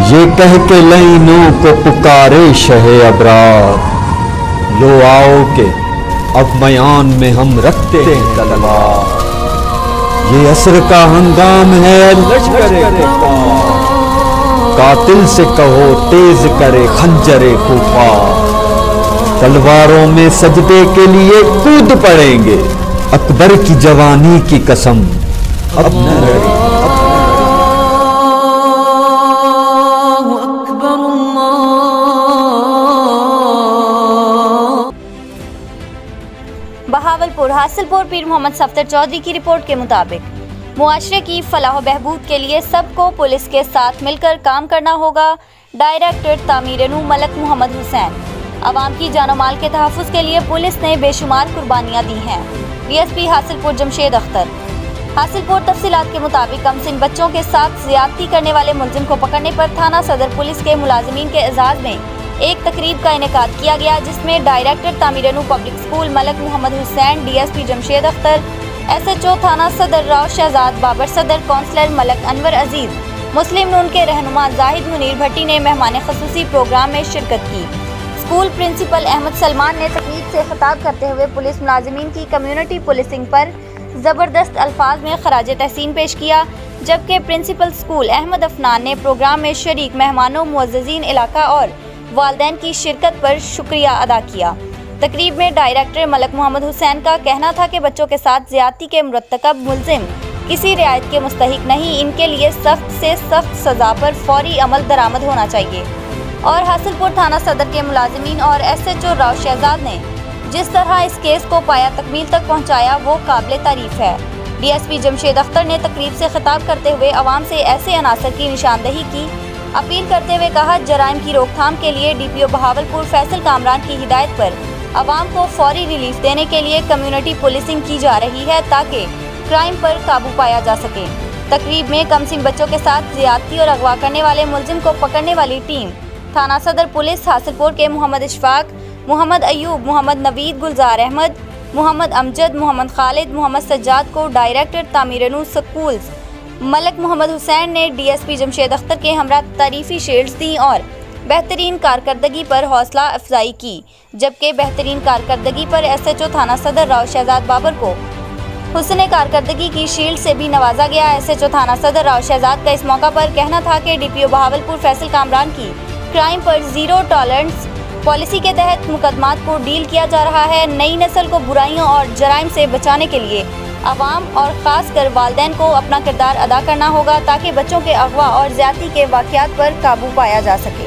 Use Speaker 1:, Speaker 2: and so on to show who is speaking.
Speaker 1: ये कह के लाइनों को पुकारे शहे अबरार, लो आओ के अब मयान में हम रखते हैं तलवार। ये असर का हंगाम है लश्करे कुफ्फार, कातिल से कहो तेज करे खंजरे कुफ्फार। तलवारों में सजदे के लिए कूद पड़ेंगे, अकबर की जवानी की कसम अब न रही।
Speaker 2: बहावलपुर हासिलपुर पीर मोहम्मद सफ्तर चौधरी की रिपोर्ट के मुताबिक मुआशरे की फलाह बहबूद के लिए सबको पुलिस के साथ मिलकर काम करना होगा। डायरेक्टर तामीर-ए-नू मलक मोहम्मद हुसैन। आवाम की जानो माल के तहफ़्फ़ुज़ के लिए पुलिस ने बेशुमार कुर्बानियाँ दी हैं। DSP हासिलपुर जमशेद अख्तर। हासिलपुर तफसीलात के मुताबिक कमसिन बच्चों के साथ ज़्यादती करने वाले मुलजिम को पकड़ने पर थाना सदर पुलिस के मुलाजिमीन के एजाज़ में एक तकरीब का इनेकाद किया गया, जिसमें director Tameer-e-Nau public school Malak Mohammad Hussain, DSP Jamshed Akhtar, SHO थाना सदर राव शहजाद बाबर, सदर काउंसलर मलक अनवर अजीज, मुस्लिम नून के रहनुमा जाहिद मुनीर भट्टी ने मेहमान ख़ुसूसी प्रोग्राम में शिरकत की। स्कूल प्रिंसिपल अहमद सलमान ने तकरीब से खिताब करते हुए पुलिस मुलाजिमीन की कम्युनिटी पुलिसिंग पर ज़बरदस्त अल्फाज में खराज तहसीन पेश किया, जबकि प्रिंसिपल स्कूल अहमद अफनान ने प्रोग्राम में शरीक मेहमानों, मुअज़्ज़िज़ीन इलाका और वालिदैन की शिरकत पर शुक्रिया अदा किया। तकरीब में डायरेक्टर मलक मोहम्मद हुसैन का कहना था कि बच्चों के साथ ज़्यादती के मुरतकब मुलजिम किसी रियायत के मुस्तहिक नहीं, इनके लिए सख्त से सख्त सज़ा पर फौरी अमल दरामद होना चाहिए। और हासिलपुर थाना सदर के मुलाजिमीन और SHO राव शहजाद ने जिस तरह इस केस को पाया तकमील तक पहुँचाया वो काबिल तारीफ है। DSP जमशेद अख्तर ने तकरीब से खिताब करते हुए आवाम से ऐसे अनासर की निशानदही की अपील करते हुए कहा, जराइम की रोकथाम के लिए DPO बहावलपुर फैसल कामरान की हिदायत पर आवाम को फौरी रिलीफ देने के लिए कम्युनिटी पुलिसिंग की जा रही है ताकि क्राइम पर काबू पाया जा सके। तकरीब में कमसिन बच्चों के साथ ज़्यादती और अगवा करने वाले मुलजिम को पकड़ने वाली टीम थाना सदर पुलिस हासिलपुर के मोहम्मद इशफाक, मोहम्मद अयूब, मोहम्मद नवीद, गुलजार अहमद, मोहम्मद अमजद, मोहम्मद खालिद, मोहम्मद सज्जाद को डायरेक्टर तामीर-ए-नू स्कूल्स मलक मोहम्मद हुसैन ने DSP जमशेद अख्तर के हमरा तारीफ़ी शील्ड्स दी और बेहतरीन कारकर्दगी पर हौसला अफजाई की, जबकि बेहतरीन कारकर्दगी पर SHO थाना सदर राव शहजाद बाबर को हुस्ने कारकर्दगी की शील्ड से भी नवाजा गया। SHO थाना सदर राव शहजाद का इस मौका पर कहना था कि DPO बहावलपुर फैसल कामरान की क्राइम पर ज़ीरो टॉलरेंस पॉलिसी के तहत मुकदमात को डील किया जा रहा है। नई नस्ल को बुराइयों और जराइम से बचाने के लिए आवाम और ख़ासकर वालिदैन को अपना किरदार अदा करना होगा ताकि बच्चों के अगवा और ज़्यादती के वाक़यात पर काबू पाया जा सके।